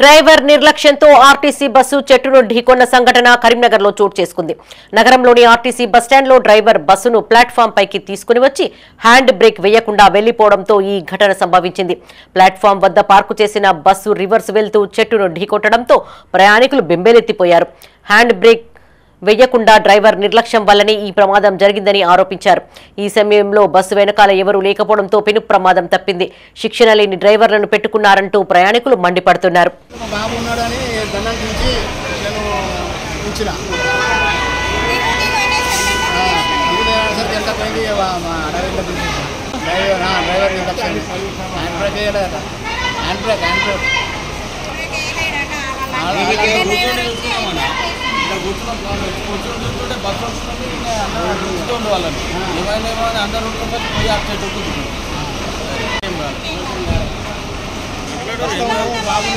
Driver నిర్లక్ష్యంతో RTC bus చెట్టును ఢీకొన్న సంఘటన కరీంనగర్లో చోటు చేసుకుంది. నగరంలోని ఆర్టీసీ బస్టాండ్లో డ్రైవర్ బస్సును ప్లాట్ఫామ్ పైకి తీసుకుని వచ్చి హ్యాండ్ బ్రేక్ వేయకుండా వెళ్లిపోవడంతో ఈ ఘటన సంభవించింది. ప్లాట్ఫామ్ వద్ద పార్కు చేసిన బస్సు రివర్స్ వెళ్తూ చెట్టును ఢీకొట్టడంతో ప్రయాణికులు బెంబేలెత్తిపోయారు. హ్యాండ్ బ్రేక్ వెయ్యకుండా డ్రైవర్ నిర్లక్ష్యం వల్లనే ఈ ప్రమాదం జరిగిందని ఆరోపించారు. ఈ సమయంలో బస్సు వెనకాల ఎవరూ లేకపోవడంతో పెను ప్రమాదం తప్పింది. శిక్షణ లేని డ్రైవర్లను పెట్టుకున్నారంటూ ప్రయాణికులు మండిపడుతున్నారు. కూర్చుంటుంటే బస్సు వస్తుంది అందరూ వాళ్ళని ఏమైనా అందరూ ఉంటుంటే పోయి బాబు